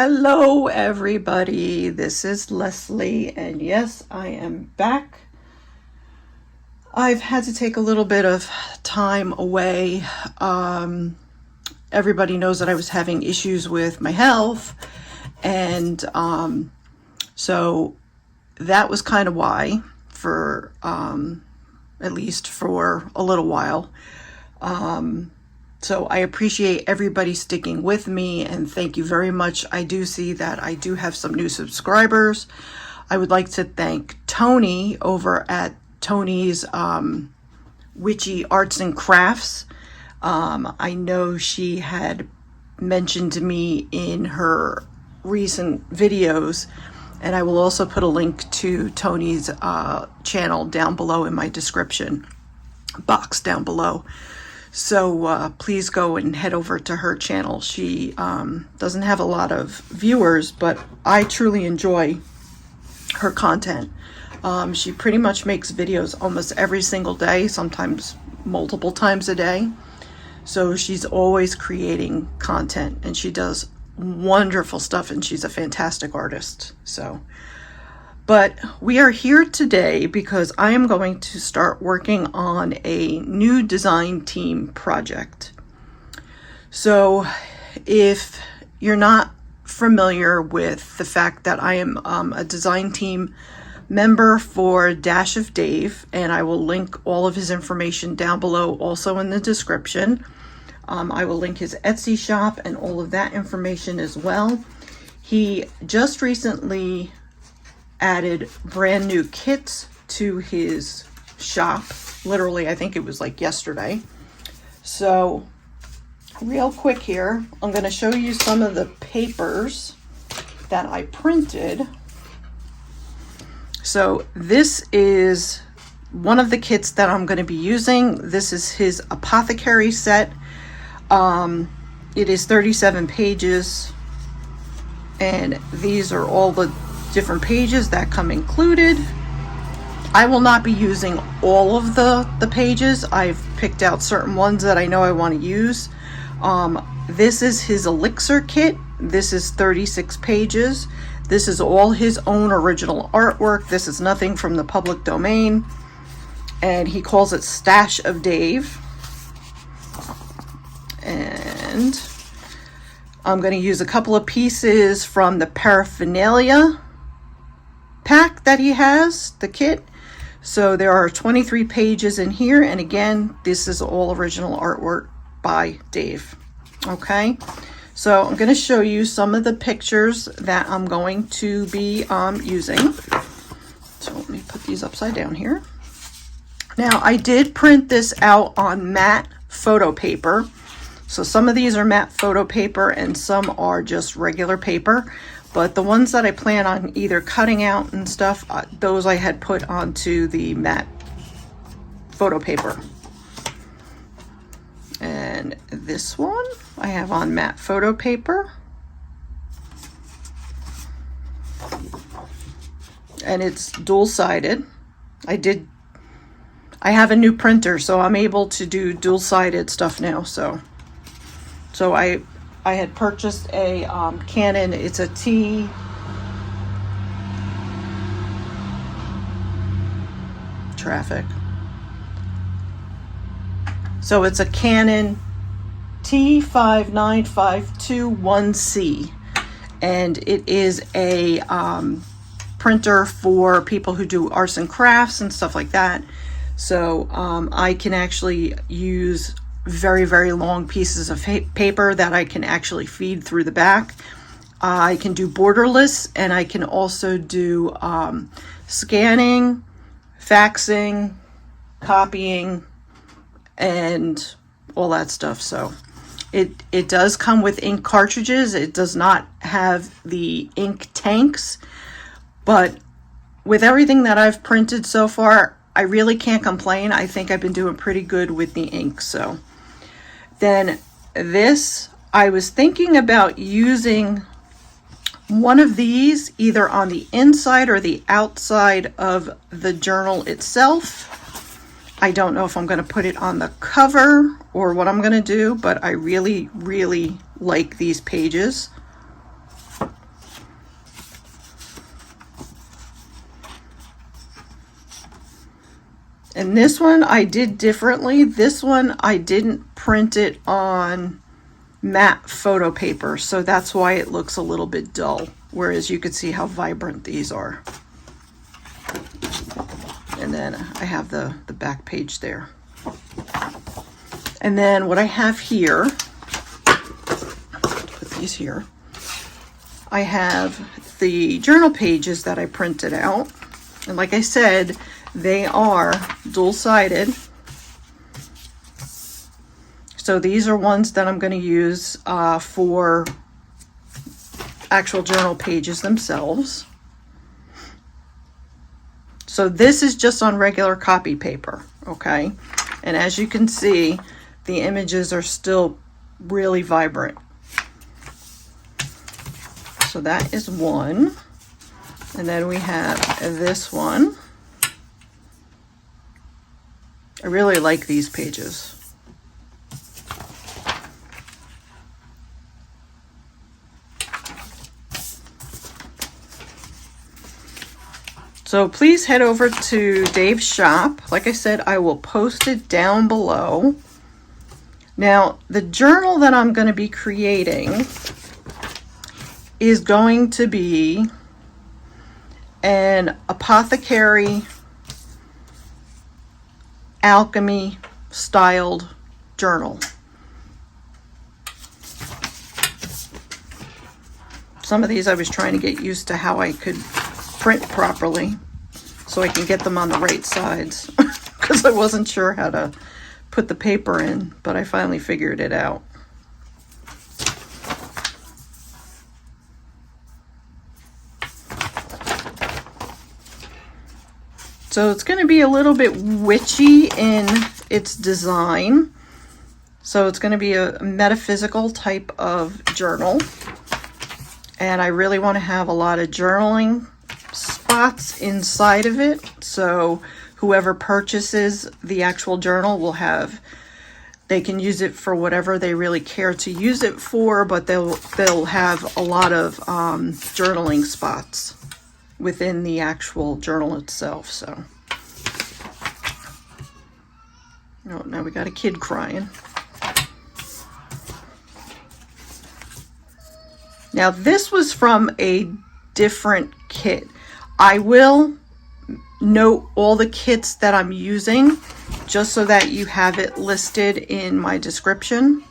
Hello everybody, this is Leslie, and yes, I am back. I've had to take a little bit of time away. Everybody knows that I was having issues with my health, and so that was kind of why, for at least for a little while. So I appreciate everybody sticking with me, and thank you very much. I do see that I do have some new subscribers. I would like to thank Toni over at Toni's Witchy Arts and Crafts. I know she had mentioned to me in her recent videos, and I will also put a link to Toni's channel down below in my description box down below. So please go and head over to her channel. She doesn't have a lot of viewers, but I truly enjoy her content. She pretty much makes videos almost every single day, sometimes multiple times a day. So she's always creating content, and she does wonderful stuff, and she's a fantastic artist. But we are here today because I am going to start working on a new design team project. So if you're not familiar with the fact that I am a design team member for Dash of Dave, and I will link all of his information down below also in the description. I will link his Etsy shop and all of that information as well. He just recently added brand new kits to his shop. Literally, I think it was like yesterday. So real quick here, I'm going to show you some of the papers that I printed. So this is one of the kits that I'm going to be using. This is his Apothecary set. It is 37 pages, and these are all the different pages that come included. I will not be using all of the pages. I've picked out certain ones that I know I want to use. This is his Elixir kit. This is 36 pages. This is all his own original artwork. This is nothing from the public domain, and he calls it Stash of Dave. And I'm going to use a couple of pieces from the Paraphernalia pack that he has, the kit. So there are 23 pages in here, and again, this is all original artwork by Dave. Okay, so I'm going to show you some of the pictures that I'm going to be using. So let me put these upside down here. Now, I did print this out on matte photo paper. So some of these are matte photo paper and some are just regular paper. But the ones that I plan on either cutting out and stuff, those I had put onto the matte photo paper. And this one I have on matte photo paper. And it's dual-sided. I have a new printer, so I'm able to do dual-sided stuff now. So I had purchased a Canon. It's a T. Traffic. So it's a Canon T59521C, and it is a printer for people who do arts and crafts and stuff like that. So I can actually use very, very long pieces of paper that I can actually feed through the back. I can do borderless, and I can also do scanning, faxing, copying, and all that stuff. So it does come with ink cartridges. It does not have the ink tanks, but with everything that I've printed so far, I really can't complain. I think I've been doing pretty good with the ink. So then this, I was thinking about using one of these either on the inside or the outside of the journal itself. I don't know if I'm going to put it on the cover or what I'm going to do, but I really, really like these pages. And this one I did differently. This one I didn't print it on matte photo paper, so that's why it looks a little bit dull, whereas you could see how vibrant these are. And then I have the back page there. And then what I have here, put these here, I have the journal pages that I printed out. And like I said, they are dual-sided. So these are ones that I'm going to use for actual journal pages themselves. So this is just on regular copy paper, okay? And as you can see, the images are still really vibrant. So that is one. And then we have this one. I really like these pages. So please head over to Dave's shop. Like I said, I will post it down below. Now, the journal that I'm going to be creating is going to be an Apothecary Alchemy styled journal. Some of these I was trying to get used to how I could print properly so I can get them on the right sides because I wasn't sure how to put the paper in, but I finally figured it out. So it's going to be a little bit witchy in its design. So it's going to be a metaphysical type of journal. And I really want to have a lot of journaling spots inside of it. So whoever purchases the actual journal will have, they can use it for whatever they really care to use it for, but they'll have a lot of journaling spots within the actual journal itself. So, oh, now we got a kid crying. Now this was from a different kit. I will note all the kits that I'm using just so that you have it listed in my description.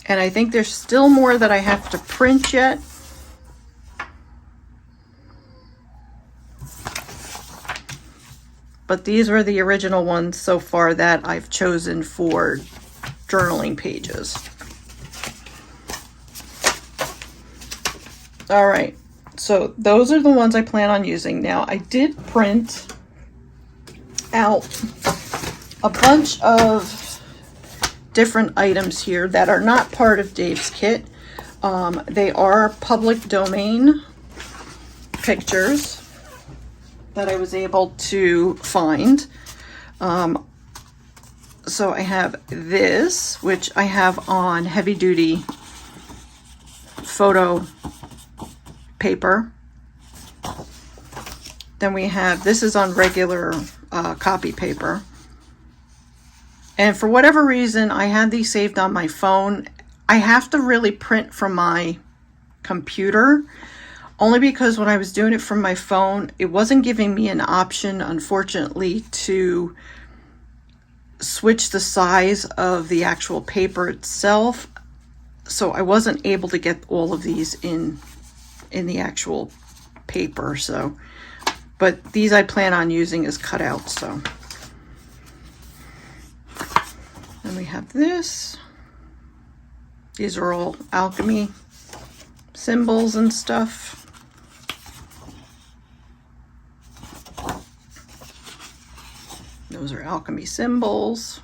And I think there's still more that I have to print yet. But these were the original ones so far that I've chosen for journaling pages. All right, so those are the ones I plan on using. Now, I did print out a bunch of different items here that are not part of Dave's kit. They are public domain pictures that I was able to find. So I have this, which I have on heavy duty photo paper. Then we have, this is on regular copy paper. And for whatever reason, I had these saved on my phone. I have to really print from my computer, only because when I was doing it from my phone, it wasn't giving me an option, unfortunately, to switch the size of the actual paper itself. So I wasn't able to get all of these in the actual paper. So, but these I plan on using as cutouts. So. Then we have this. These are all alchemy symbols and stuff. Those are alchemy symbols.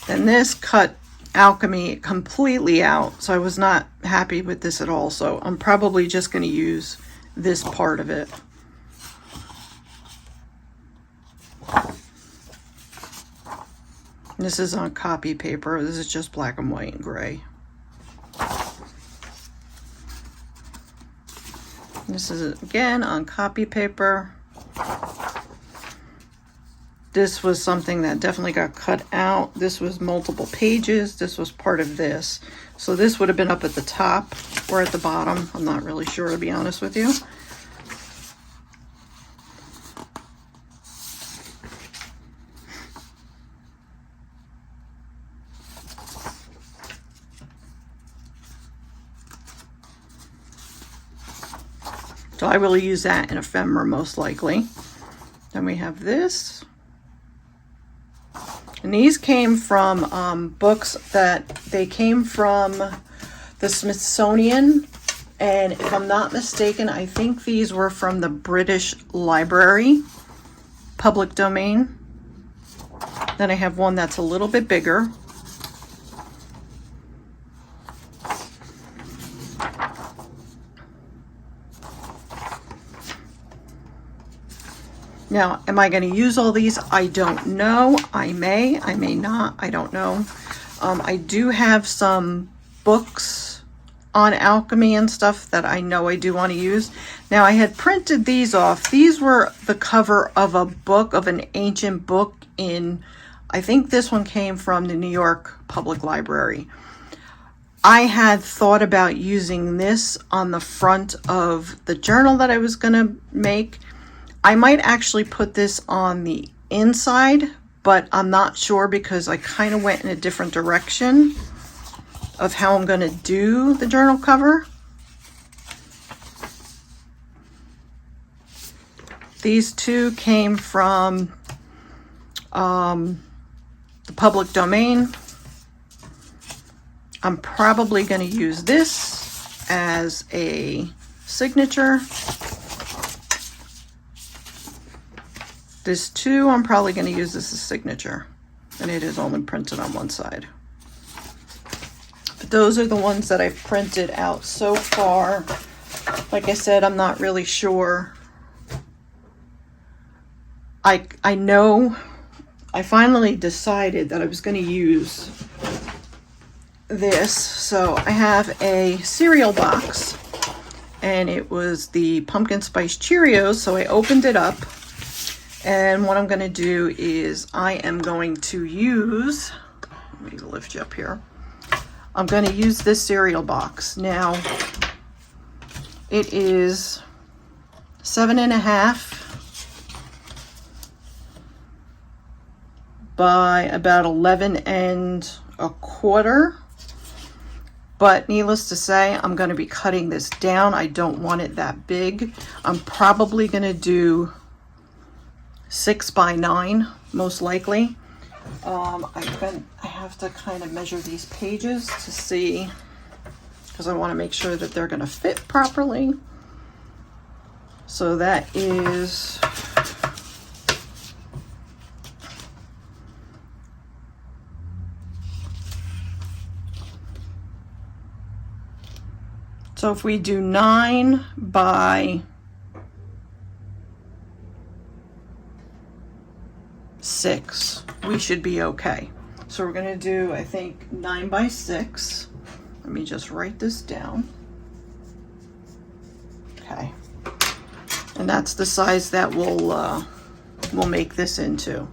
And this cut alchemy completely out, so I was not happy with this at all. So I'm probably just going to use this part of it. This is on copy paper. This is just black and white and gray. This is again on copy paper. This was something that definitely got cut out. This was multiple pages. This was part of this. So this would have been up at the top or at the bottom. I'm not really sure, to be honest with you. So I will use that in ephemera most likely. Then we have this. And these came from books that they came from the Smithsonian. And if I'm not mistaken, I think these were from the British Library, public domain. Then I have one that's a little bit bigger. Now, am I going to use all these? I don't know. I may not. I don't know. I do have some books on alchemy and stuff that I know I do want to use. Now, I had printed these off. These were the cover of a book, of an ancient book in, I think this one came from the New York Public Library. I had thought about using this on the front of the journal that I was going to make. I might actually put this on the inside, but I'm not sure because I kind of went in a different direction of how I'm going to do the journal cover. These two came from the public domain. I'm probably going to use this as a signature. This too, I'm probably going to use this as signature, and it is only printed on one side. But those are the ones that I've printed out so far. Like I said, I'm not really sure. I know I finally decided that I was going to use this. So I have a cereal box, and it was the pumpkin spice Cheerios. So I opened it up. And what I'm going to do is I am going to use, let me lift you up here. I'm going to use this cereal box. Now, it is 7.5 by about 11.25. But needless to say, I'm going to be cutting this down. I don't want it that big. I'm probably going to do 6 by 9, most likely. I have to kind of measure these pages to see, because I want to make sure that they're going to fit properly. So that is so if we do 9 by 6, we should be okay. So we're going to do, I think, 9 by 6. Let me just write this down. Okay. And that's the size that we'll make this into.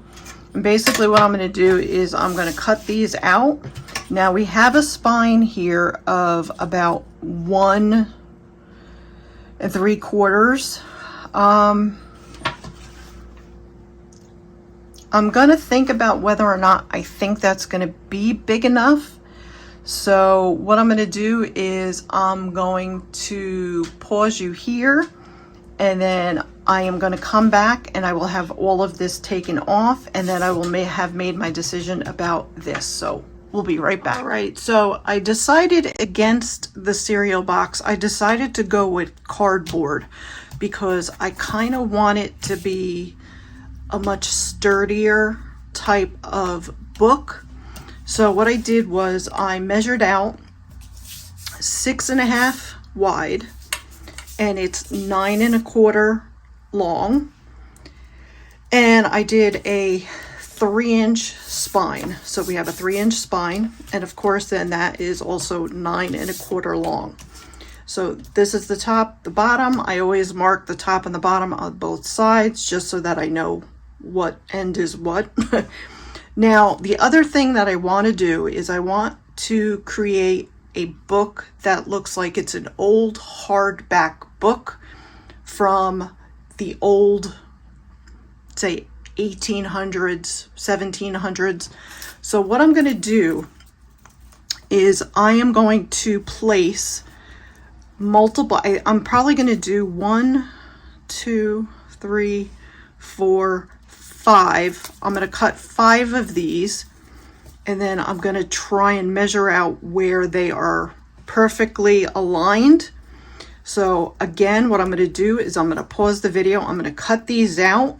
And basically what I'm going to do is I'm going to cut these out. Now we have a spine here of about 1 3/4. I'm going to think about whether or not I think that's going to be big enough. So what I'm going to do is I'm going to pause you here, and then I am going to come back and I will have all of this taken off, and then I will have made my decision about this. So we'll be right back. All right, so I decided against the cereal box. I decided to go with cardboard because I kind of want it to be a much sturdier type of book. So what I did was I measured out 6.5 wide, and it's 9 1/4 long, and I did a 3-inch spine. So we have a 3-inch spine, and of course then that is also 9 1/4 long. So this is the top, the bottom. I always mark the top and the bottom on both sides just so that I know what end is what. Now, the other thing that I want to do is I want to create a book that looks like it's an old hardback book from the old, say, 1800s, 1700s. So what I'm going to do is I am going to place multiple, I'm probably going to do 1, 2, 3, 4, 5. I'm going to cut 5 of these, and then I'm going to try and measure out where they are perfectly aligned. So again, what I'm going to do is I'm going to pause the video. I'm going to cut these out,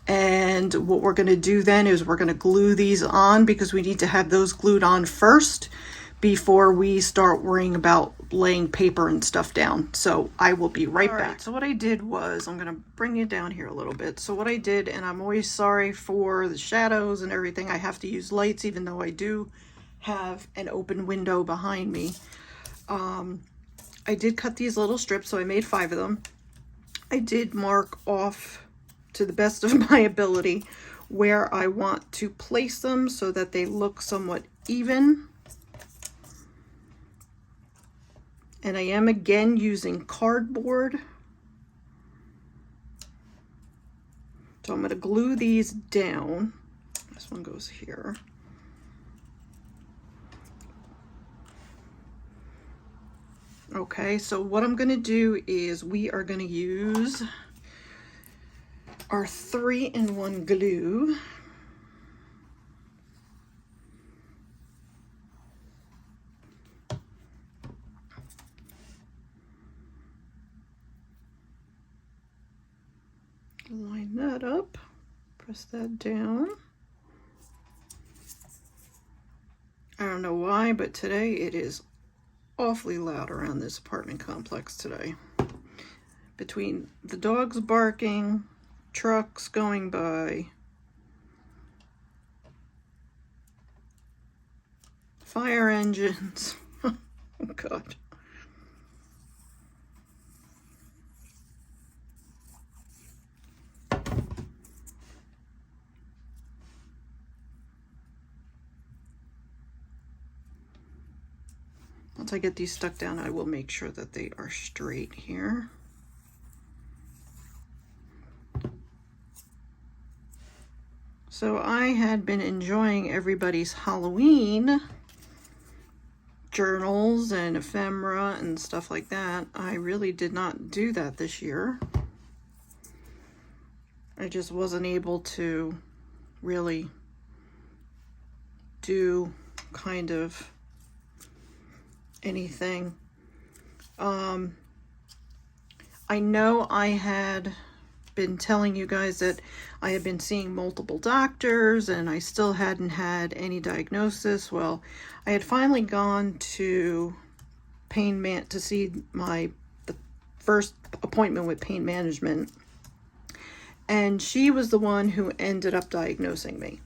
and what we're going to do then is we're going to glue these on, because we need to have those glued on first before we start worrying about laying paper and stuff down. So I will be right back. So what I did was, I'm going to bring you down here a little bit. So what I did, and I'm always sorry for the shadows and everything, I have to use lights even though I do have an open window behind me. I did cut these little strips, so I made 5 of them. I did mark off to the best of my ability where I want to place them so that they look somewhat even. And I am again using cardboard. So I'm going to glue these down. This one goes here. Okay, so what I'm going to do is we are going to use our 3-in-1 glue. Line that up, press that down. I don't know why, but today it is awfully loud around this apartment complex today. Between the dogs barking, trucks going by, fire engines. Oh God. Once I get these stuck down, I will make sure that they are straight here. So I had been enjoying everybody's Halloween journals and ephemera and stuff like that. I really did not do that this year. I just wasn't able to really do kind of anything. I know I had been telling you guys that I had been seeing multiple doctors and I still hadn't had any diagnosis. Well, I had finally gone to to see the first appointment with pain management, and she was the one who ended up diagnosing me.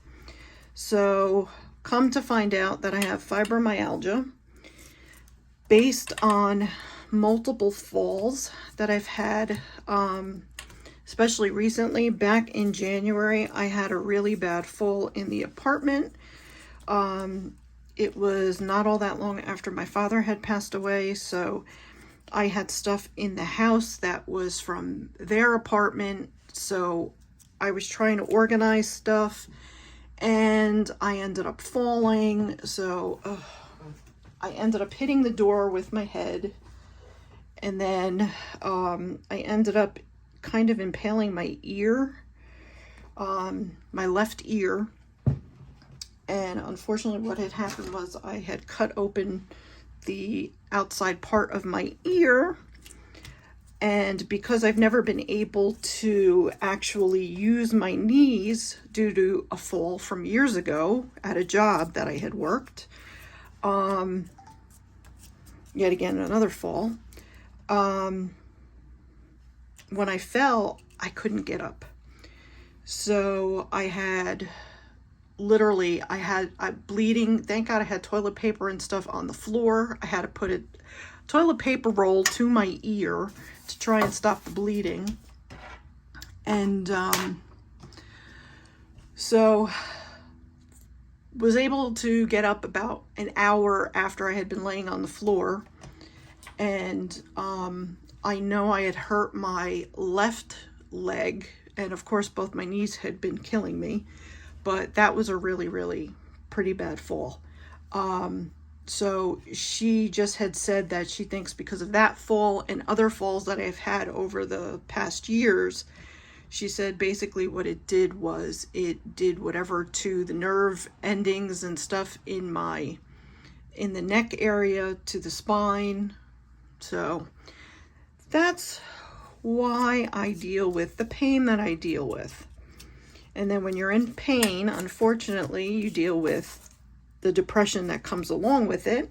So come to find out that I have fibromyalgia based on multiple falls that I've had, especially recently. Back in January, I had a really bad fall in the apartment. It was not all that long after my father had passed away, so I had stuff in the house that was from their apartment, so I was trying to organize stuff, and I ended up falling, so I ended up hitting the door with my head, and then I ended up kind of impaling my ear, my left ear. And unfortunately what had happened was I had cut open the outside part of my ear, and because I've never been able to actually use my knees due to a fall from years ago at a job that I had worked, yet again another fall, when I fell I couldn't get up. So I had literally I bleeding. Thank God I had toilet paper and stuff on the floor. I had to put a toilet paper roll to my ear to try and stop the bleeding. And so was able to get up about an hour after I had been laying on the floor. And I know I had hurt my left leg, and of course both my knees had been killing me, but that was a really, really pretty bad fall. So she just had said that she thinks because of that fall and other falls that I've had over the past years, she said basically what it did was it did whatever to the nerve endings and stuff in the neck area to the spine. So that's why I deal with the pain that I deal with. And then when you're in pain, unfortunately, you deal with the depression that comes along with it.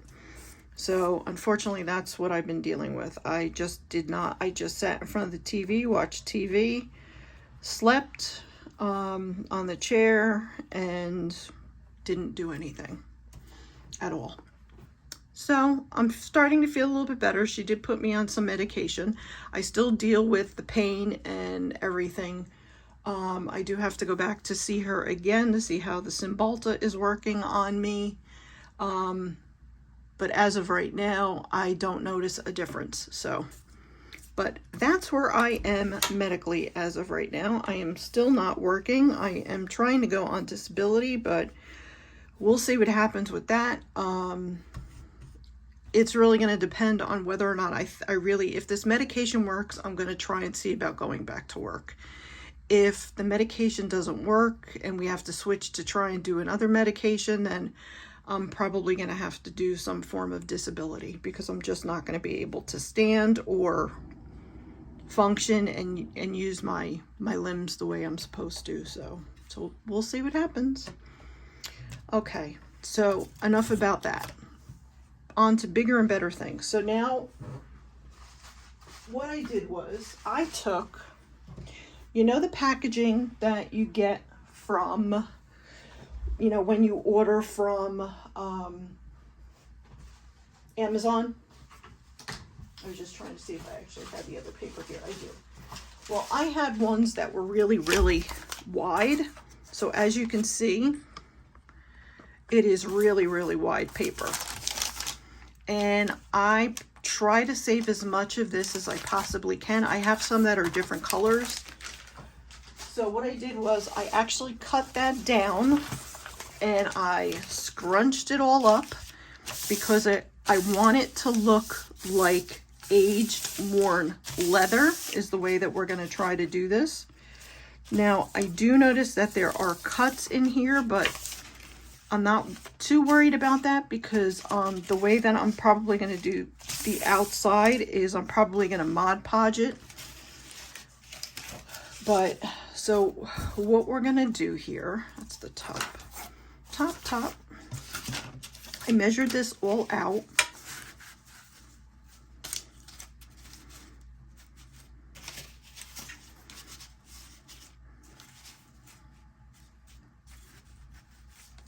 So unfortunately, that's what I've been dealing with. I just sat in front of the TV, watched TV, slept on the chair, and didn't do anything at all. So I'm starting to feel a little bit better. She did put me on some medication. I still deal with the pain and everything. I do have to go back to see her again to see how the Cymbalta is working on me. But as of right now, I don't notice a difference. So, but that's where I am medically as of right now. I am still not working. I am trying to go on disability, but we'll see what happens with that. It's really going to depend on whether or not if this medication works, I'm going to try and see about going back to work. If the medication doesn't work and we have to switch to try and do another medication, then I'm probably going to have to do some form of disability, because I'm just not going to be able to stand or function and use my limbs the way I'm supposed to. So we'll see what happens. Okay, so enough about that. On to bigger and better things. So now what I did was I took, the packaging that you get from, when you order from Amazon. I was just trying to see if I actually had the other paper here. I do. Well, I had ones that were really, really wide. So as you can see, it is really, really wide paper. And I try to save as much of this as I possibly can. I have some that are different colors. So what I did was I actually cut that down and I scrunched it all up because I want it to look like aged, worn leather is the way that we're going to try to do this. Now, I do notice that there are cuts in here, but I'm not too worried about that because the way that I'm probably going to do the outside is I'm probably going to Mod Podge it. But, so what we're going to do here, that's the top. I measured this all out.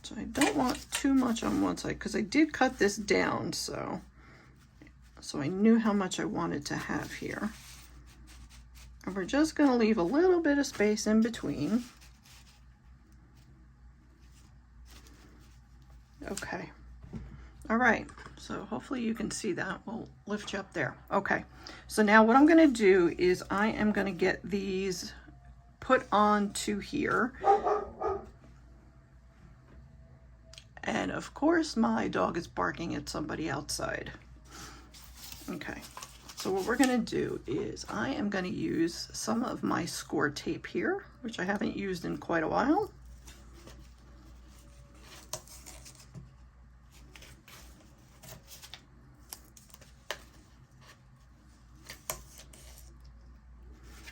So I don't want too much on one side because I did cut this down, so I knew how much I wanted to have here. And we're just going to leave a little bit of space in between. Okay. All right. So hopefully you can see that. We'll lift you up there. Okay. So now what I'm going to do is I am going to get these put onto here. And of course, my dog is barking at somebody outside. Okay, so what we're gonna do is I am gonna use some of my score tape here, which I haven't used in quite a while.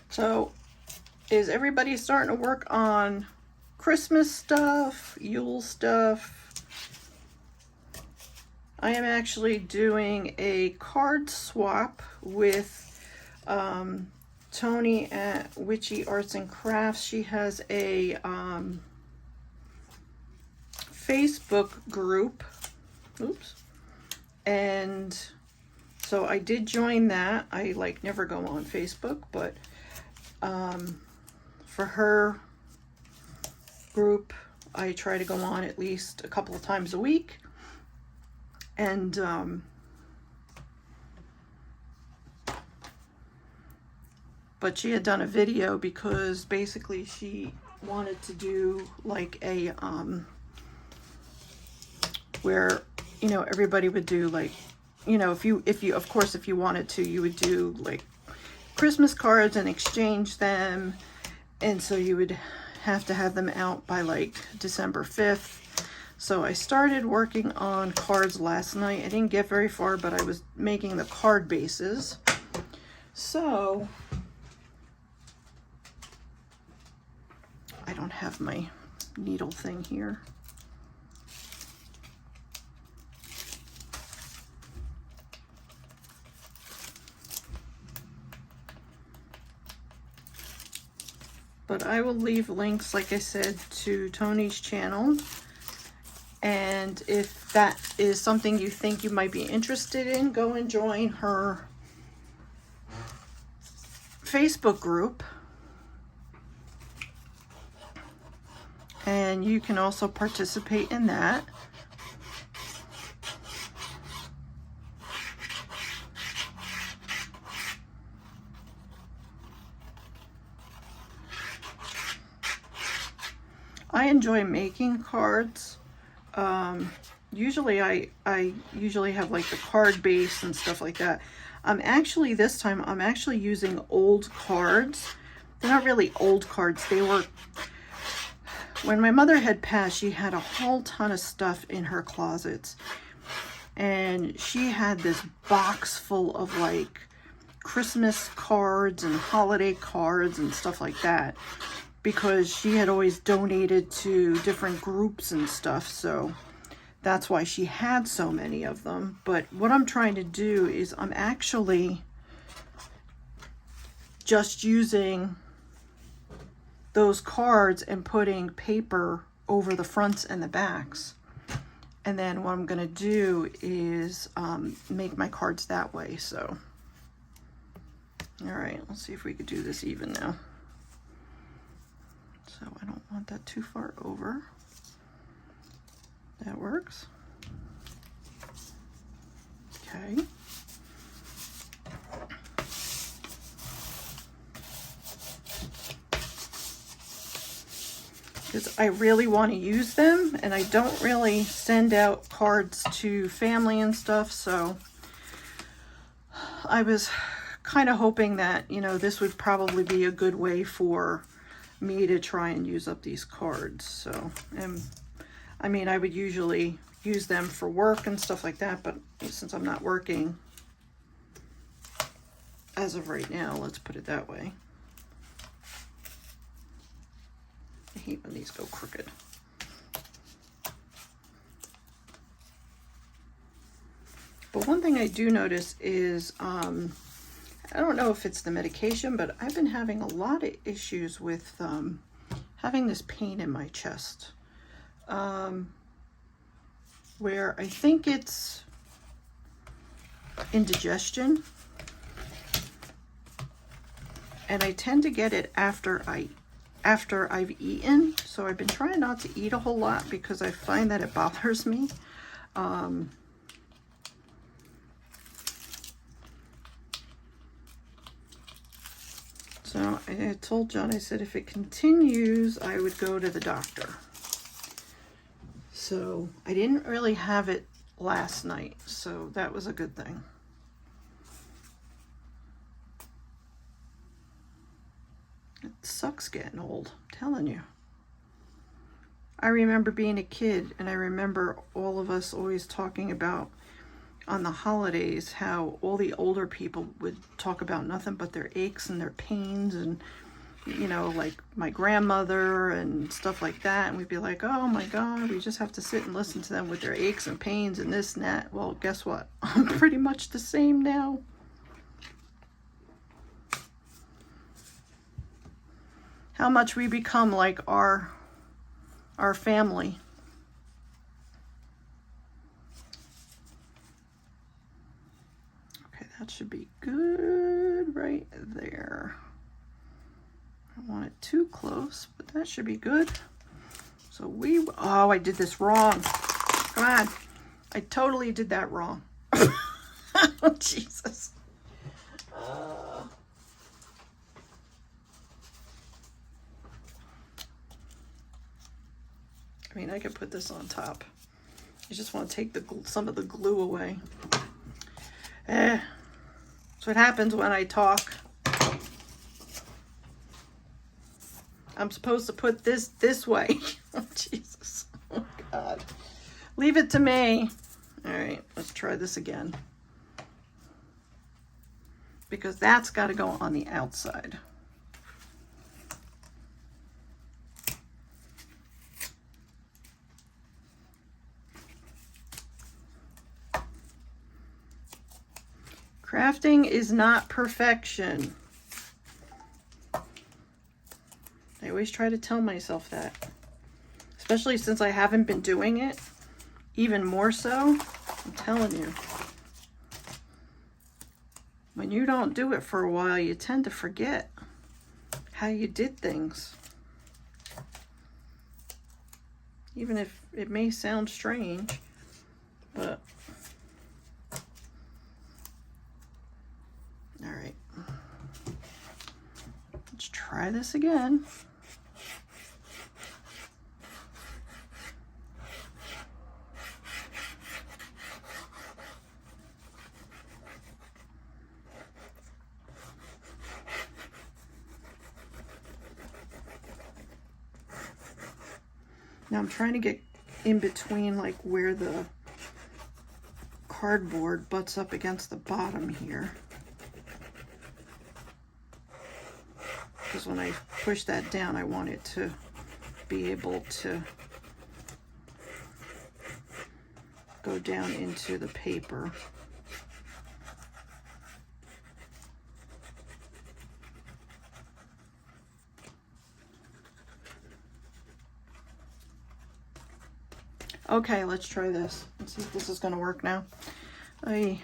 So, is everybody starting to work on Christmas stuff, Yule stuff? I am actually doing a card swap with Toni at Witchy Arts and Crafts. She has a Facebook group. Oops. And so I did join that. I like never go on Facebook, but for her group, I try to go on at least a couple of times a week. And but she had done a video because basically she wanted to do like a where, you know, everybody would do like, you know, if you of course if you wanted to, you would do like Christmas cards and exchange them, and so you would have to have them out by like December 5th. So I started working on cards last night. I didn't get very far, but I was making the card bases. So I don't have my needle thing here. But I will leave links, like I said, to Toni's channel. And if that is something you think you might be interested in, go and join her Facebook group. And you can also participate in that. I enjoy making cards. Usually I usually have like the card base and stuff like that. Actually this time I'm actually using old cards. They're not really old cards. They were, when my mother had passed, she had a whole ton of stuff in her closets. And she had this box full of like Christmas cards and holiday cards and stuff like that, because she had always donated to different groups and stuff, so that's why she had so many of them. But what I'm trying to do is I'm actually just using those cards and putting paper over the fronts and the backs. And then what I'm going to do is make my cards that way. So, all right, let's see if we could do this even now. So I don't want that too far over. That works. Okay. Because I really want to use them, and I don't really send out cards to family and stuff, so I was kind of hoping that, you know, this would probably be a good way for me to try and use up these cards. So, and I mean, I would usually use them for work and stuff like that, but since I'm not working as of right now, let's put it that way. I hate when these go crooked. But one thing I do notice is, I don't know if it's the medication, but I've been having a lot of issues with having this pain in my chest, where I think it's indigestion, and I tend to get it after I've eaten. So I've been trying not to eat a whole lot because I find that it bothers me. So I told John, I said if it continues, I would go to the doctor. So I didn't really have it last night, so that was a good thing. It sucks getting old, I'm telling you. I remember being a kid, and I remember all of us always talking about on the holidays how all the older people would talk about nothing but their aches and their pains, and you know, like my grandmother and stuff like that, and we'd be like, oh my god, we just have to sit and listen to them with their aches and pains and this and that. Well, guess what? I'm pretty much the same now. How much we become like our family. too close, but that should be good. So oh, I did this wrong. Come on. I totally did that wrong. Oh, Jesus. I mean, I could put this on top. I just want to take some of the glue away. That's what happens when I talk. I'm supposed to put this way. Oh, Jesus. Oh, God. Leave it to me. All right, let's try this again. Because that's got to go on the outside. Crafting is not perfection. I always try to tell myself that. Especially since I haven't been doing it. Even more so. I'm telling you. When you don't do it for a while, you tend to forget how you did things. Even if it may sound strange, but all right. Let's try this again. Now I'm trying to get in between, like where the cardboard butts up against the bottom here. Because when I push that down, I want it to be able to go down into the paper. Okay, let's try this. Let's see if this is going to work now. Okay.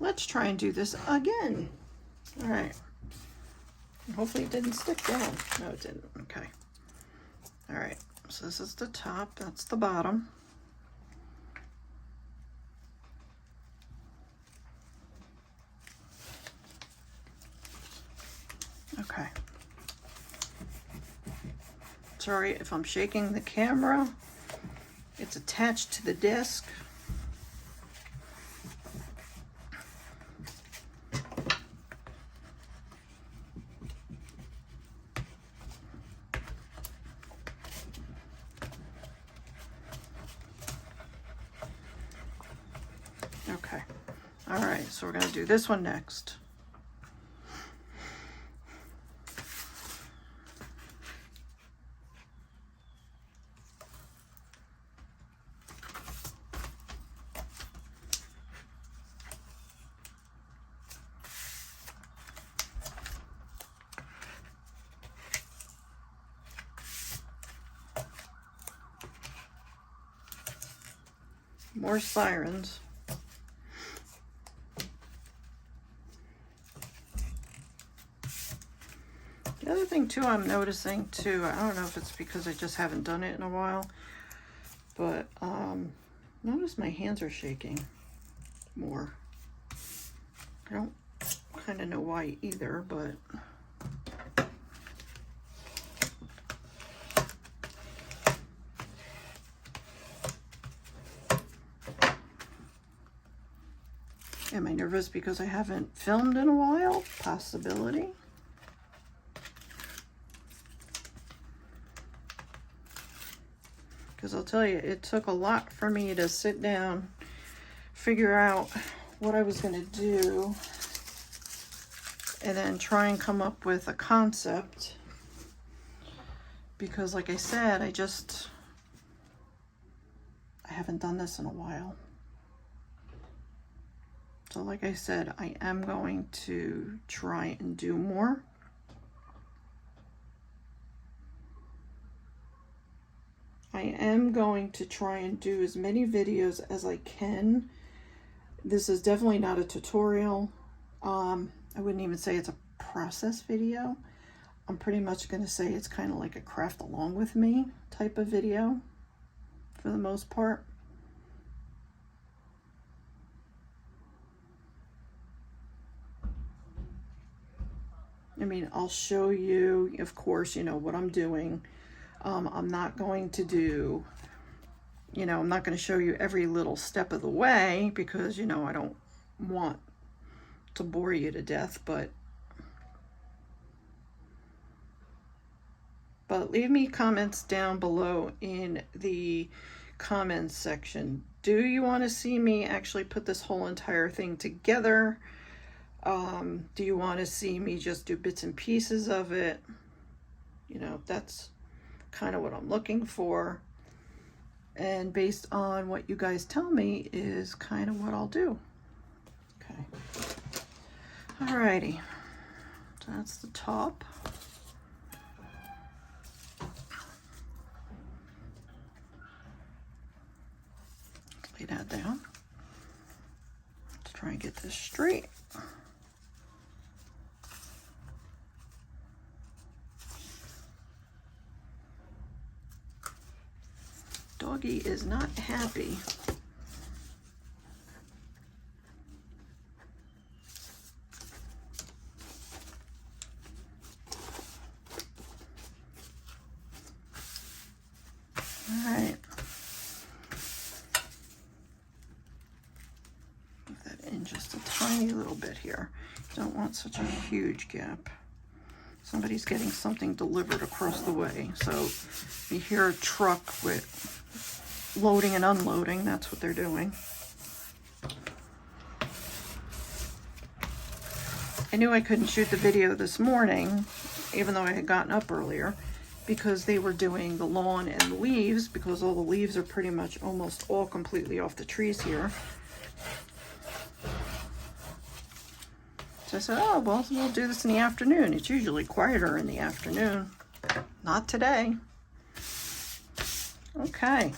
Let's try and do this again. All right. Hopefully it didn't stick down. No, it didn't. Okay. All right. So this is the top. That's the bottom. Okay. Sorry if I'm shaking the camera. It's attached to the desk. Okay. All right, so we're going to do this one next. More sirens. The other thing too I'm noticing too, I don't know if it's because I just haven't done it in a while, but notice my hands are shaking more. I don't kind of know why either, but am I nervous because I haven't filmed in a while? Possibility. Because I'll tell you, it took a lot for me to sit down, figure out what I was going to do, and then try and come up with a concept. because like I said, I haven't done this in a while. So like I said, I am going to try and do more. I am going to try and do as many videos as I can. This is definitely not a tutorial. I wouldn't even say it's a process video. I'm pretty much going to say it's kind of like a craft along with me type of video for the most part. I mean, I'll show you, of course, you know, what I'm doing. I'm not going to do, you know, I'm not going to show you every little step of the way because, you know, I don't want to bore you to death, but leave me comments down below in the comments section. Do you want to see me actually put this whole entire thing together? Do you want to see me just do bits and pieces of it? You know, that's kind of what I'm looking for. And based on what you guys tell me is kind of what I'll do. Okay. Alrighty. So that's the top. Lay that down. Let's try and get this straight. Doggy is not happy. All right. Move that in just a tiny little bit here. Don't want such a huge gap. Somebody's getting something delivered across the way. So you hear a truck with loading and unloading, that's what they're doing. I knew I couldn't shoot the video this morning, even though I had gotten up earlier, because they were doing the lawn and the leaves, because all the leaves are pretty much almost all completely off the trees here. So I said, oh, well, we'll do this in the afternoon. It's usually quieter in the afternoon. Not today. Okay.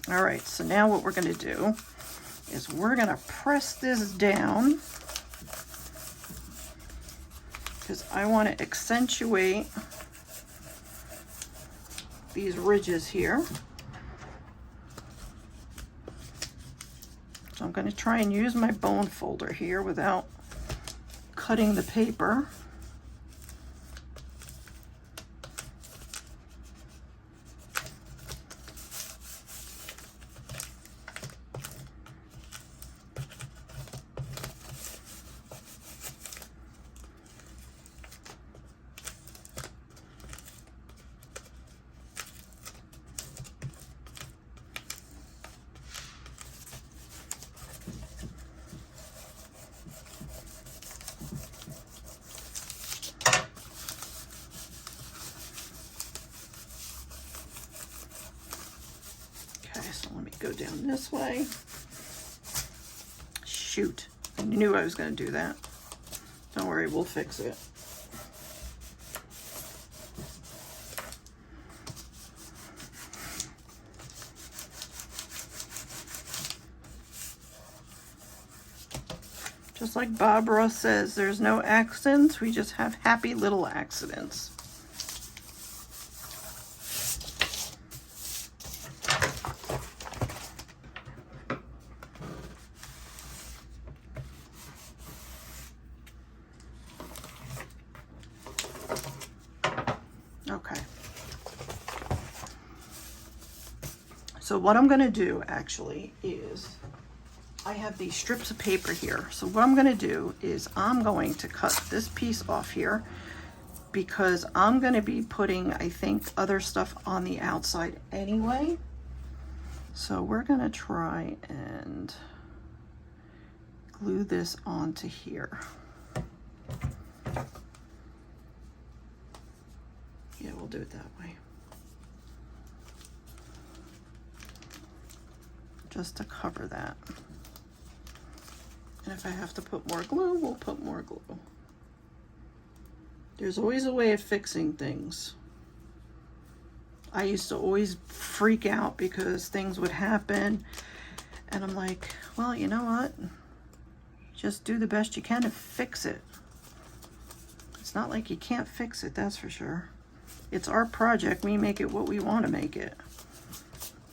All right, so now what we're going to do is we're going to press this down because I want to accentuate these ridges here. So I'm going to try and use my bone folder here without cutting the paper. Go down this way. Shoot, I knew I was going to do that. Don't worry, we'll fix it. Just like Bob Ross says, there's no accidents, we just have happy little accidents. Okay. So what I'm going to do actually is I have these strips of paper here. So what I'm going to do is I'm going to cut this piece off here because I'm going to be putting, I think, other stuff on the outside anyway. So we're going to try and glue this onto here. I'll do it that way. Just to cover that. And if I have to put more glue, we'll put more glue. There's always a way of fixing things. I used to always freak out because things would happen. And I'm like, well, you know what? Just do the best you can to fix it. It's not like you can't fix it, that's for sure. It's our project. We make it what we want to make it.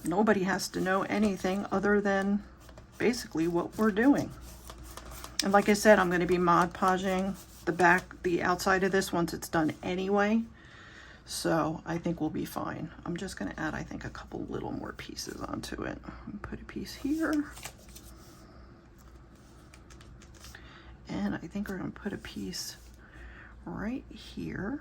Nobody has to know anything other than basically what we're doing. And like I said, I'm going to be Mod Podging the outside of this once it's done anyway. So I think we'll be fine. I'm just going to add, I think, a couple little more pieces onto it. Put a piece here. And I think we're going to put a piece right here.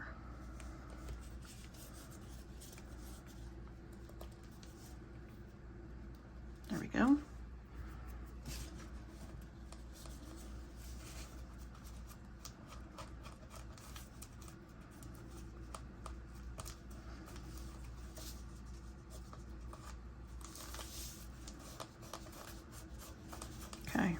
There we go. Okay.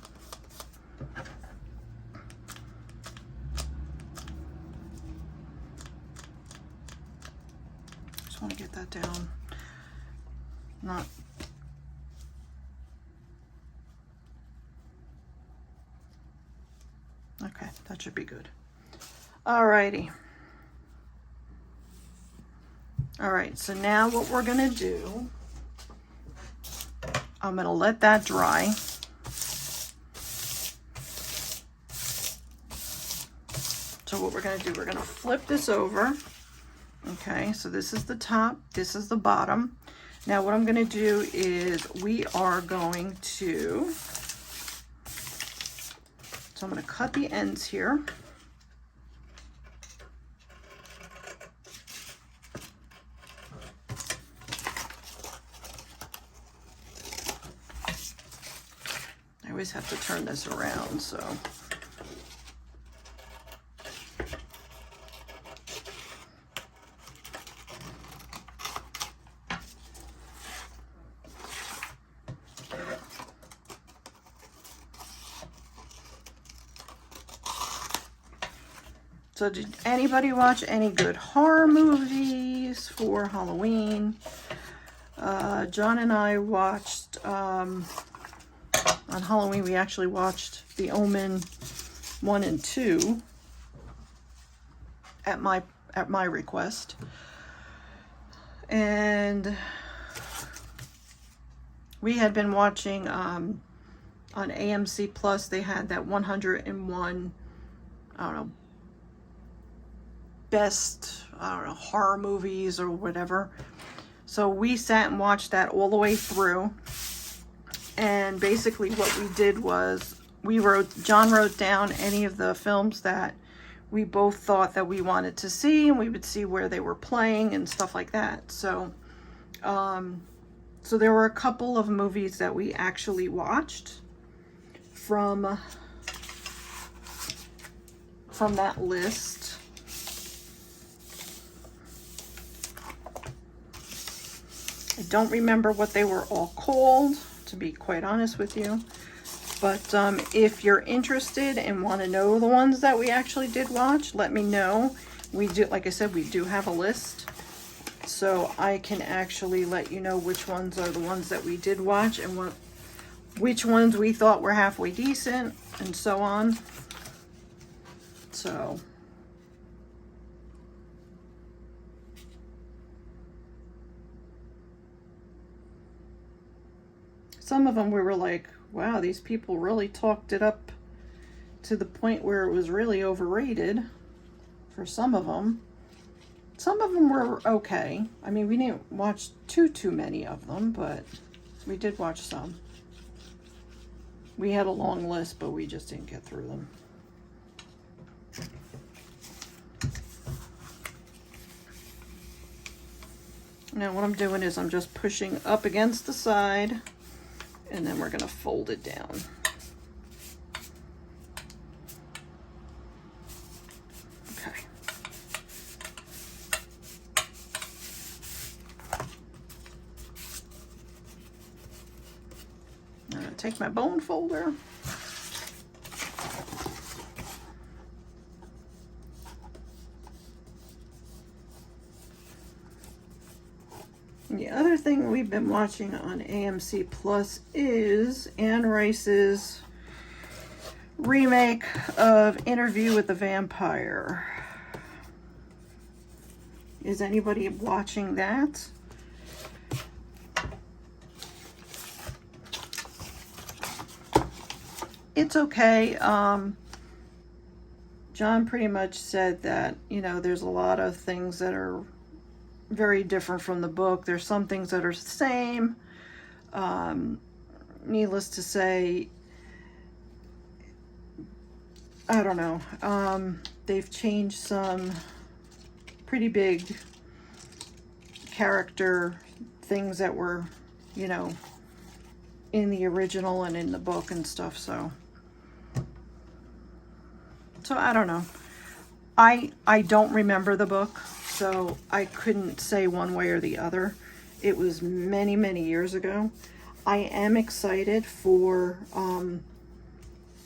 Just want to get that down. Not okay, that should be good. Alrighty. Alright, so now what we're gonna do, I'm gonna let that dry. So what we're gonna do, we're gonna flip this over. Okay, so this is the top, this is the bottom. Now what I'm gonna do is we are going to, so I'm gonna cut the ends here. I always have to turn this around, so. So did anybody watch any good horror movies for Halloween? John and I watched, on Halloween, we actually watched The Omen 1 and 2 at my request. And we had been watching, on AMC Plus, they had that 101, I don't know, best, I don't know, horror movies or whatever. So we sat and watched that all the way through. And basically what we did was John wrote down any of the films that we both thought that we wanted to see, and we would see where they were playing and stuff like that. So, so there were a couple of movies that we actually watched from that list. I don't remember what they were all called, to be quite honest with you. But if you're interested and want to know the ones that we actually did watch, let me know. We do, like I said, we do have a list. So I can actually let you know which ones are the ones that we did watch and which ones we thought were halfway decent and so on. So some of them we were like, wow, these people really talked it up to the point where it was really overrated for some of them. Some of them were okay. I mean, we didn't watch too many of them, but we did watch some. We had a long list, but we just didn't get through them. Now what I'm doing is I'm just pushing up against the side, and then we're going to fold it down. Okay. take my bone folder. The other thing we've been watching on AMC Plus is Anne Rice's remake of Interview with the Vampire. Is anybody watching that? It's okay. John pretty much said that, you know, there's a lot of things that are very different from the book. There's some things that are the same. Needless to say, I don't know. They've changed some pretty big character things that were, you know, in the original and in the book and stuff. So I don't know. I don't remember the book, so I couldn't say one way or the other. It was many, many years ago. I am excited for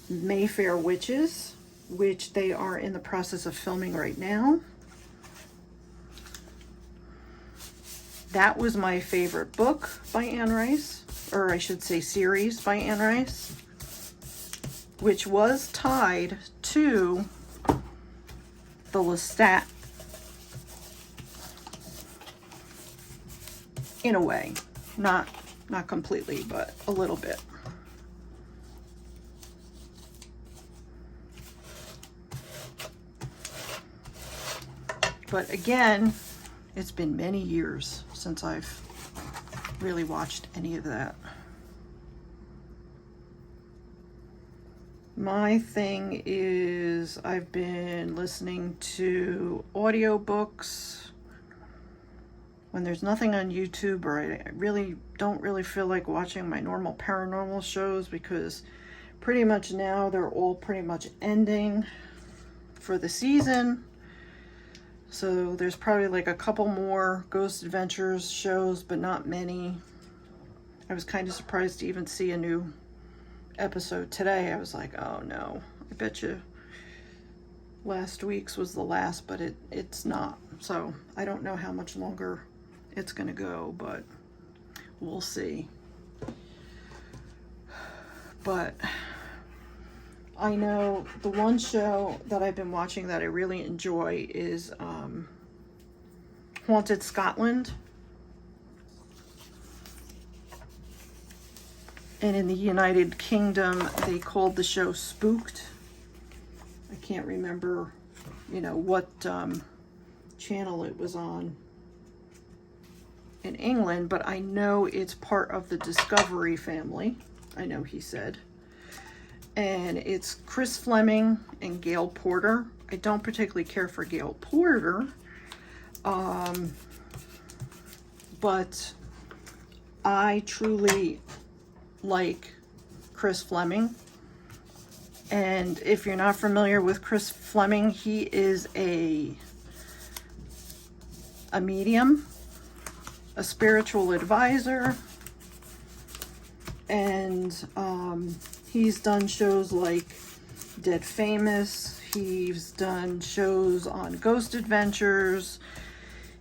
Mayfair Witches, which they are in the process of filming right now. That was my favorite book by Anne Rice, or I should say series by Anne Rice, which was tied to the Lestat in a way. Not completely, but a little bit. But again, it's been many years since I've really watched any of that. My thing is I've been listening to audiobooks when there's nothing on YouTube, or I really don't feel like watching my normal paranormal shows, because pretty much now they're all pretty much ending for the season. So there's probably like a couple more Ghost Adventures shows, but not many. I was kind of surprised to even see a new episode today. I was like, oh no, I bet you last week's was the last, but it's not. So I don't know how much longer it's gonna go, but we'll see. But I know the one show that I've been watching that I really enjoy is Haunted Scotland. And in the United Kingdom, they called the show Spooked. I can't remember, you know, what channel it was on in England, but I know it's part of the Discovery family. I know he said. And it's Chris Fleming and Gail Porter. I don't particularly care for Gail Porter, but I truly like Chris Fleming. And if you're not familiar with Chris Fleming, he is a medium, a spiritual advisor, and he's done shows like Dead Famous. He's done shows on Ghost Adventures.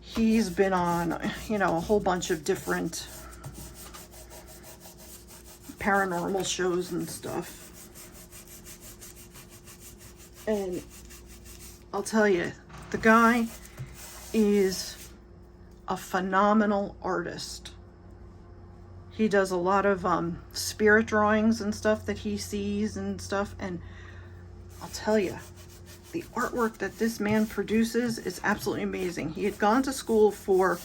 He's been on, you know, a whole bunch of different paranormal shows and stuff. And I'll tell you, the guy is a phenomenal artist. He does a lot of spirit drawings and stuff that he sees and stuff, and I'll tell you, the artwork that this man produces is absolutely amazing. He had gone to school for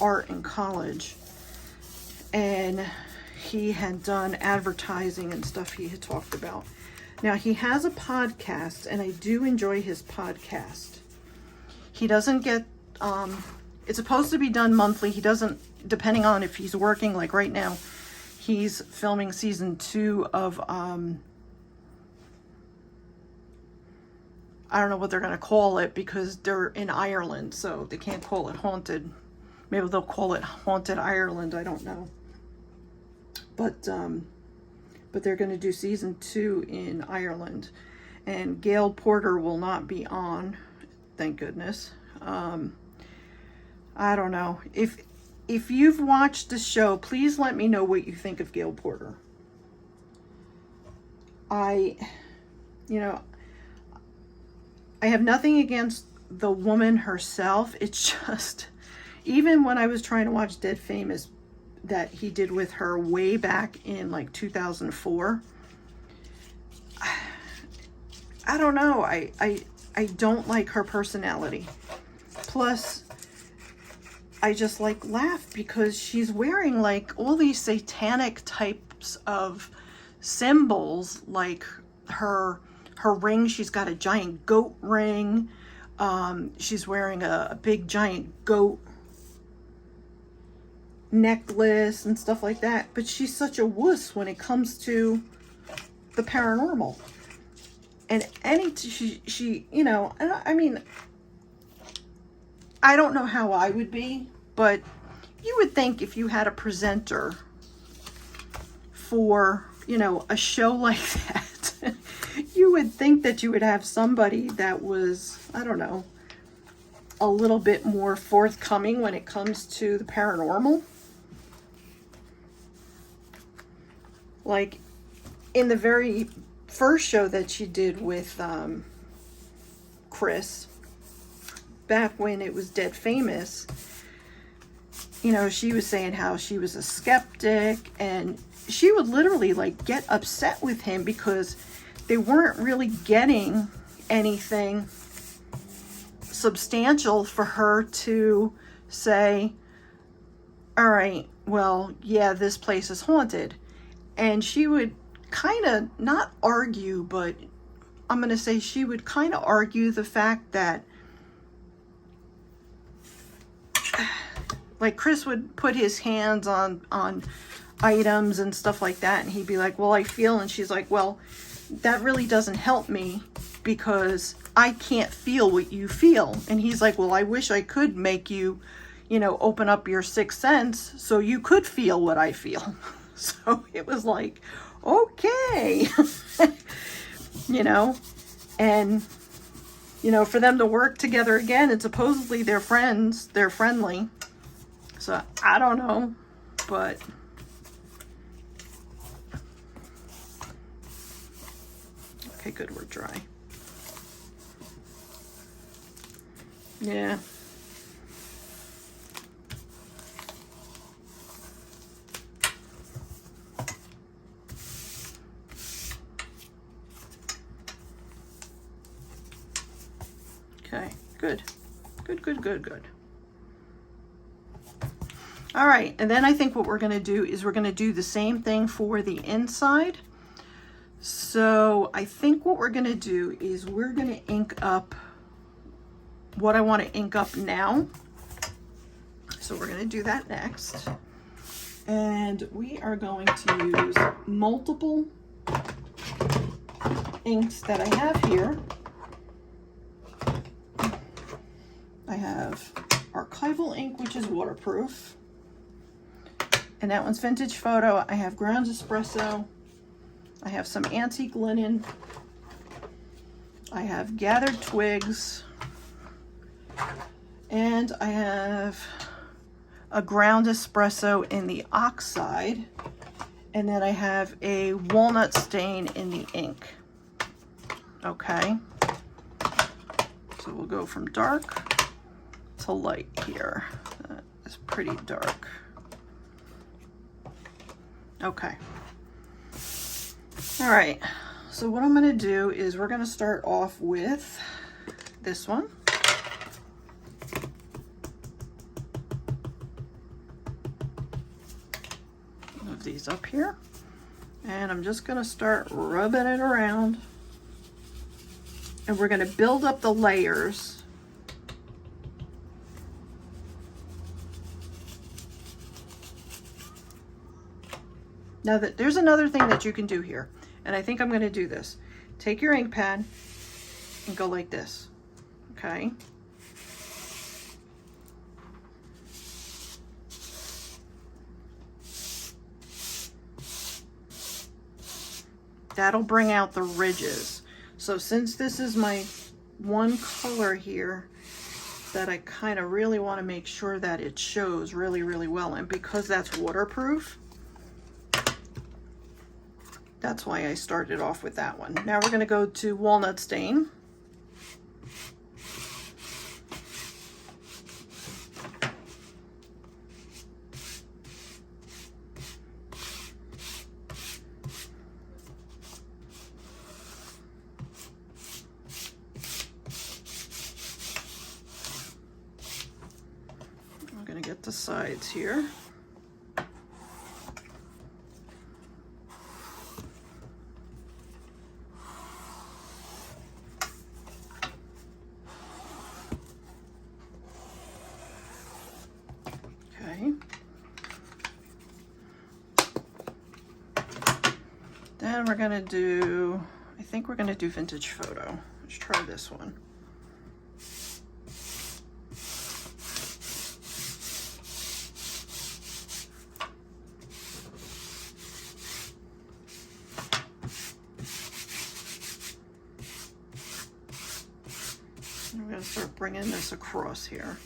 art in college, and he had done advertising and stuff he had talked about. Now, he has a podcast, and I do enjoy his podcast. He doesn't get, it's supposed to be done monthly. He doesn't, depending on if he's working, like right now, he's filming season 2 of, I don't know what they're going to call it, because they're in Ireland, so they can't call it Haunted. Maybe they'll call it Haunted Ireland, I don't know. But but they're going to do season 2 in Ireland, and Gail Porter will not be on, thank goodness. I don't know. If you've watched the show, please let me know what you think of Gail Porter. I have nothing against the woman herself. It's just, even when I was trying to watch Dead Famous that he did with her way back in like 2004, I don't know. I don't like her personality. Plus, I just like laugh because she's wearing like all these satanic types of symbols, like her ring. She's got a giant goat ring. She's wearing a big giant goat necklace and stuff like that. But she's such a wuss when it comes to the paranormal. And she you know, I mean, I don't know how I would be, but you would think if you had a presenter for, you know, a show like that, you would think that you would have somebody that was, I don't know, a little bit more forthcoming when it comes to the paranormal. Like in the very first show that she did with Chris, back when it was Dead Famous, you know, she was saying how she was a skeptic, and she would literally like get upset with him because they weren't really getting anything substantial for her to say, all right, well, yeah, this place is haunted. And she would kind of not argue, but I'm going to say she would kind of argue the fact that like Chris would put his hands on items and stuff like that, and he'd be like, well, I feel, and she's like, well, that really doesn't help me because I can't feel what you feel. And he's like, well, I wish I could make you, you know, open up your sixth sense so you could feel what I feel. So it was like, okay. You know, and you know, for them to work together again, and supposedly they're friends, they're friendly. So I don't know, but okay, good, we're dry. Yeah. Okay, good. Good. All right, and then I think what we're going to do is we're going to do the same thing for the inside. So I think what we're going to do is we're going to ink up what I want to ink up now. So we're going to do that next. And we are going to use multiple inks that I have here. I have archival ink, which is waterproof. And that one's vintage photo. I have ground espresso. I have some antique linen. I have gathered twigs. And I have a ground espresso in the oxide. And then I have a walnut stain in the ink. Okay. So we'll go from dark to light here. That is pretty dark. Okay. All right. So what I'm going to do is we're going to start off with this one. Move these up here. And I'm just going to start rubbing it around. And we're going to build up the layers. Now there's another thing that you can do here, and I think I'm going to do this. Take your ink pad and go like this, okay? That'll bring out the ridges. So since this is my one color here that I kind of really want to make sure that it shows really, really well, and because that's waterproof, that's why I started off with that one. Now we're going to go to walnut stain. I'm going to get the sides here. Then we're going to do, I think we're going to do vintage photo. Let's try this one. And we're going to start bringing this across here.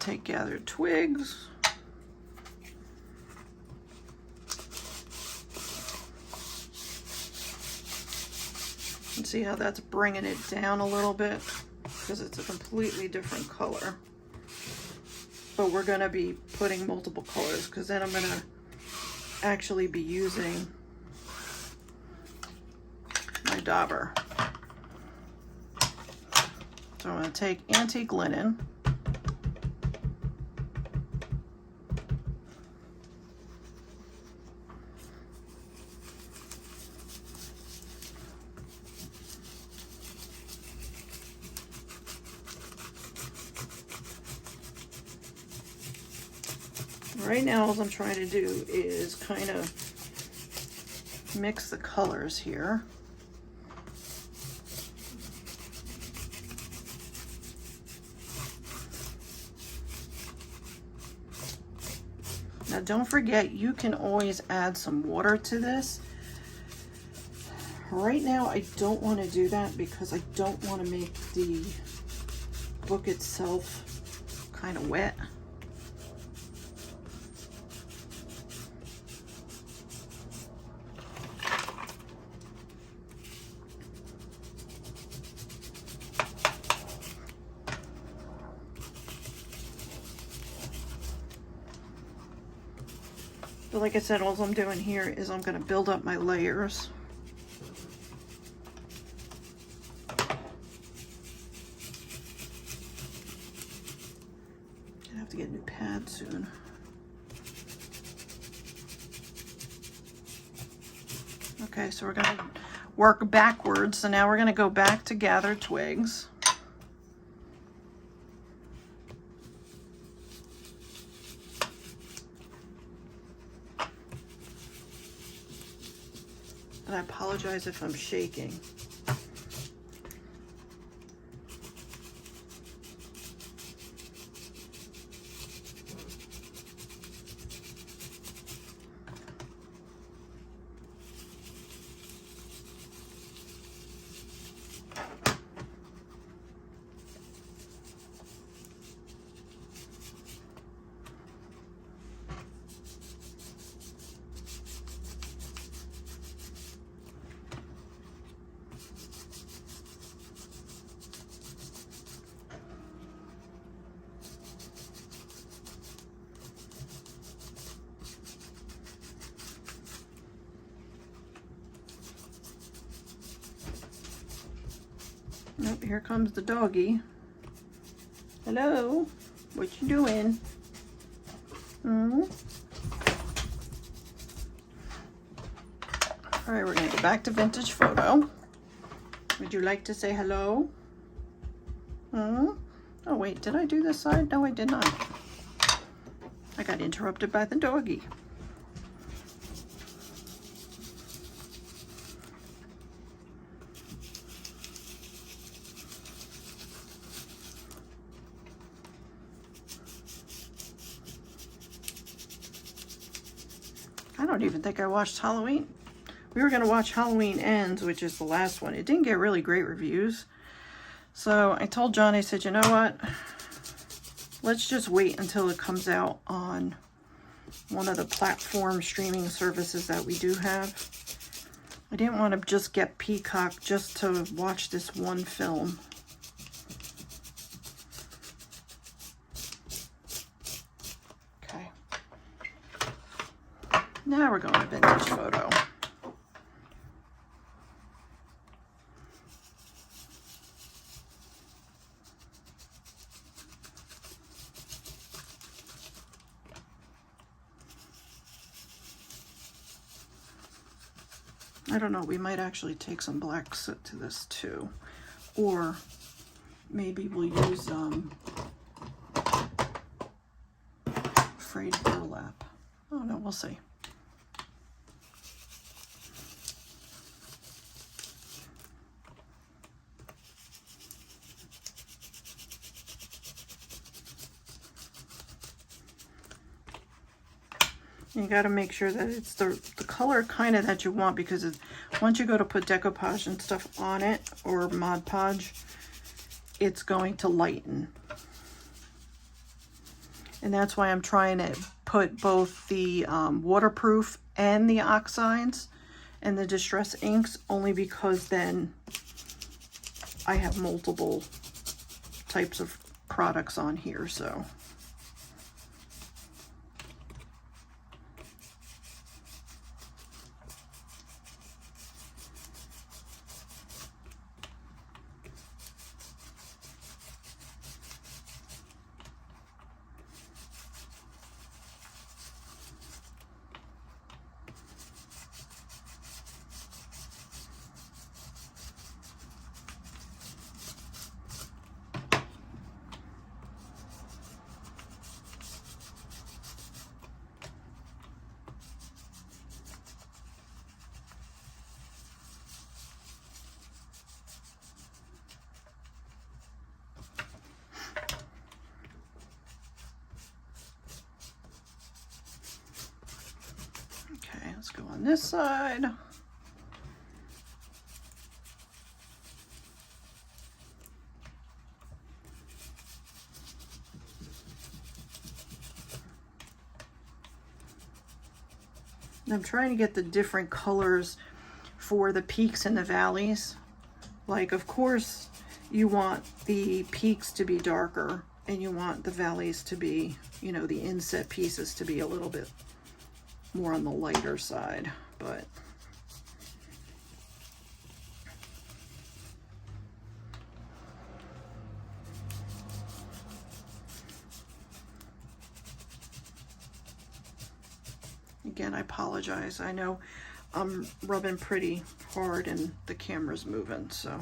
Take gathered twigs. And see how that's bringing it down a little bit, because it's a completely different color. But we're going to be putting multiple colors, because then I'm going to actually be using my dauber. So I'm going to take antique linen. Right now, all I'm trying to do is kind of mix the colors here. Now, don't forget, you can always add some water to this. Right now, I don't want to do that because I don't want to make the book itself kind of wet. But like I said, all I'm doing here is I'm going to build up my layers. I have to get a new pad soon. Okay, so we're going to work backwards. So now we're going to go back to gather twigs. And I apologize if I'm shaking. Nope, here comes the doggy. Hello, what you doing? Hmm? All right, we're gonna go back to vintage photo. Would you like to say hello? Hmm? Oh wait, did I do this side? No, I did not. I got interrupted by the doggy. don't even think I watched Halloween. We were going to watch Halloween Ends, which is the last one. It didn't get really great reviews. So I told John, I said, you know what? Let's just wait until it comes out on one of the platform streaming services that we do have. I didn't want to just get Peacock just to watch this one film. Okay. Now we're going to vintage photo. I don't know, we might actually take some black soot to this too. Or maybe we'll use frayed burlap. Oh no, we'll see. You got to make sure that it's the color kind of that you want, because once you go to put decoupage and stuff on it, or Mod Podge, it's going to lighten. And that's why I'm trying to put both the waterproof and the oxides and the distress inks, only because then I have multiple types of products on here, so. Okay, let's go on this side. I'm trying to get the different colors for the peaks and the valleys. Like, of course, you want the peaks to be darker, and you want the valleys to be, you know, the inset pieces to be a little bit more on the lighter side, but again, I apologize. I know I'm rubbing pretty hard and the camera's moving, so.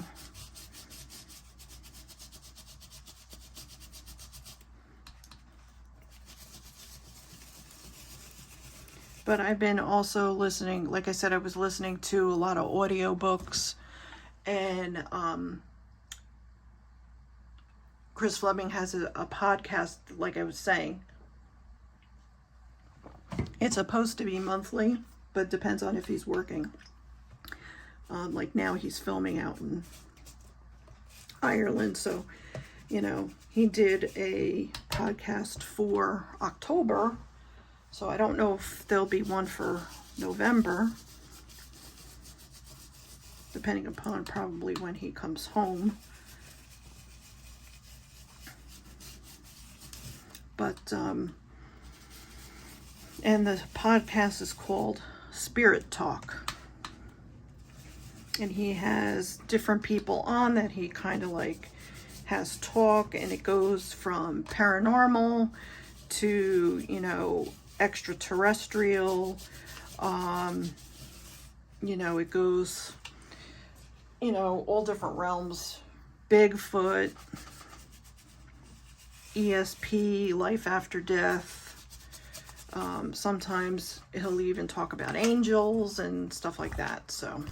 But I've been also listening, like I said, I was listening to a lot of audiobooks, and Chris Fleming has a podcast, like I was saying. It's supposed to be monthly, but depends on if he's working. Like now he's filming out in Ireland, so, you know, he did a podcast for October. So I don't know if there'll be one for November, depending upon probably when he comes home. But, and the podcast is called Spirit Talk. And he has different people on that he kind of like has talk, and it goes from paranormal to, you know, extraterrestrial, you know, it goes, you know, all different realms, Bigfoot, ESP, life after death. Sometimes he'll even talk about angels and stuff like that, so.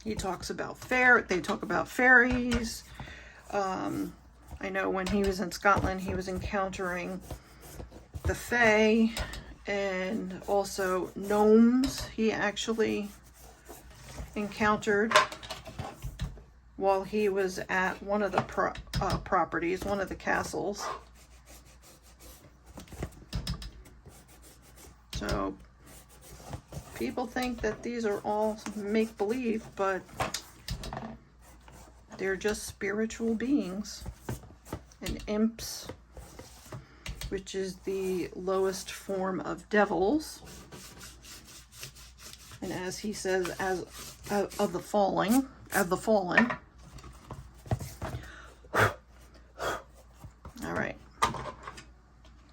He talks about they talk about fairies. I know when he was in Scotland, he was encountering the Fae and also gnomes he actually encountered while he was at one of the properties, one of the castles. So people think that these are all make-believe, but they're just spiritual beings. And imps, which is the lowest form of devils, and as he says, as of the fallen. All right,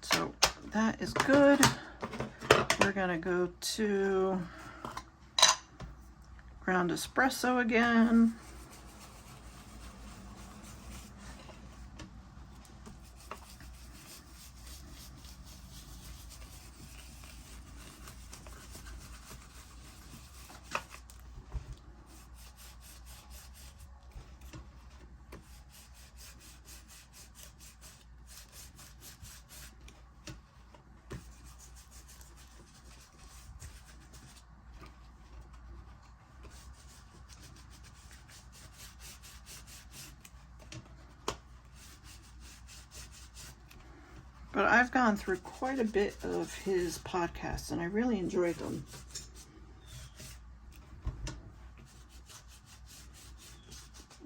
so that is good. We're gonna go to ground espresso again. But I've gone through quite a bit of his podcasts, and I really enjoyed them.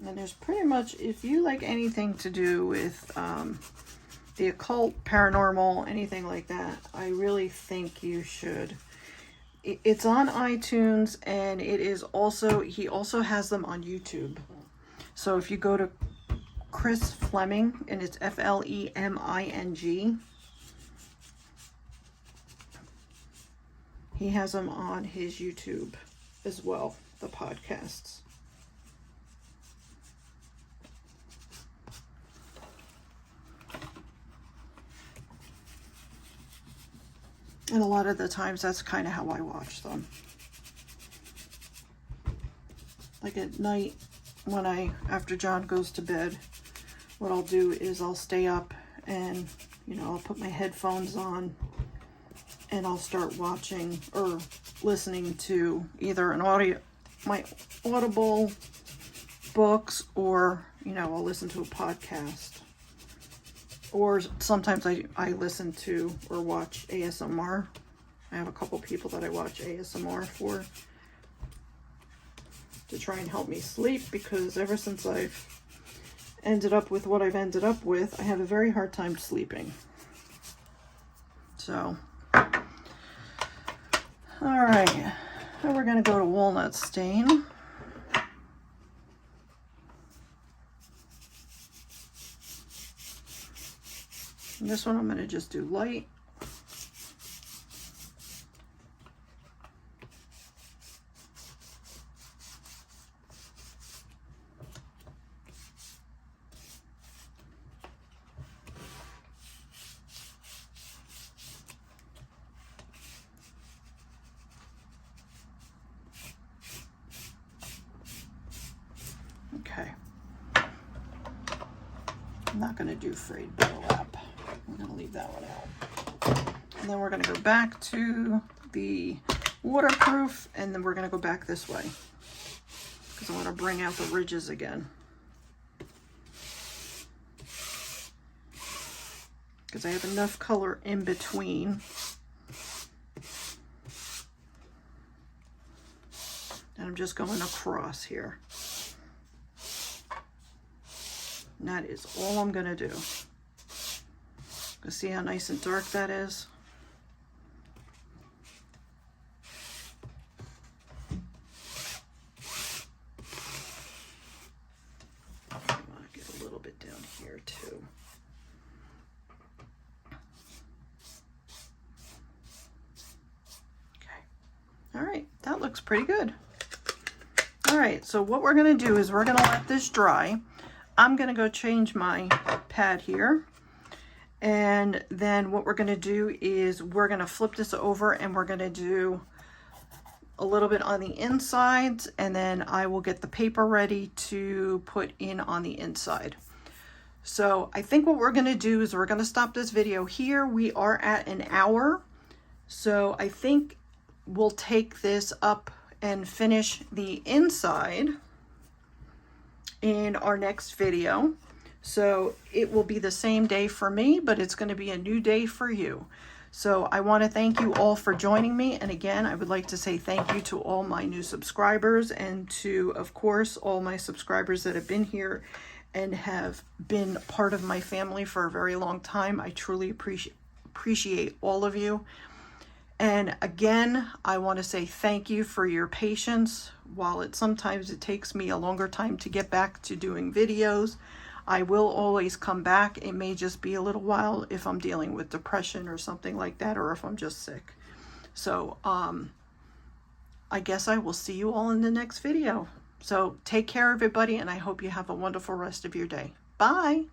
And there's pretty much, if you like anything to do with the occult, paranormal, anything like that, I really think you should. It's on iTunes, and it is also, he also has them on YouTube. So if you go to Chris Fleming, and it's Fleming. He has them on his YouTube as well, the podcasts. And a lot of the times that's kind of how I watch them. Like at night, when after John goes to bed, what I'll do is I'll stay up and, you know, I'll put my headphones on and I'll start watching or listening to either my Audible books, or, you know, I'll listen to a podcast. Or sometimes I listen to or watch ASMR. I have a couple people that I watch ASMR for to try and help me sleep, because ever since I've ended up with what I've ended up with, I have a very hard time sleeping. So, all right, so we're going to go to walnut stain. And this one I'm going to just do light. Okay. I'm not going to do frayed burlap. I'm going to leave that one out. And then we're going to go back to the waterproof, and then we're going to go back this way because I want to bring out the ridges again. Because I have enough color in between. And I'm just going across here. And that is all I'm going to do. See how nice and dark that is? I want to get a little bit down here too. Okay. All right, that looks pretty good. All right, so what we're going to do is we're going to let this dry. I'm going to go change my pad here. And then what we're going to do is we're going to flip this over and we're going to do a little bit on the insides, and then I will get the paper ready to put in on the inside. So I think what we're going to do is we're going to stop this video here. We are at an hour. So I think we'll take this up and finish the inside in our next video. So it will be the same day for me, but it's going to be a new day for you. So I want to thank you all for joining me. And again, I would like to say thank you to all my new subscribers and to, of course, all my subscribers that have been here and have been part of my family for a very long time. I truly appreciate all of you. And again, I want to say thank you for your patience. While sometimes it takes me a longer time to get back to doing videos, I will always come back. It may just be a little while if I'm dealing with depression or something like that, or if I'm just sick. So I guess I will see you all in the next video. So take care, everybody, and I hope you have a wonderful rest of your day. Bye.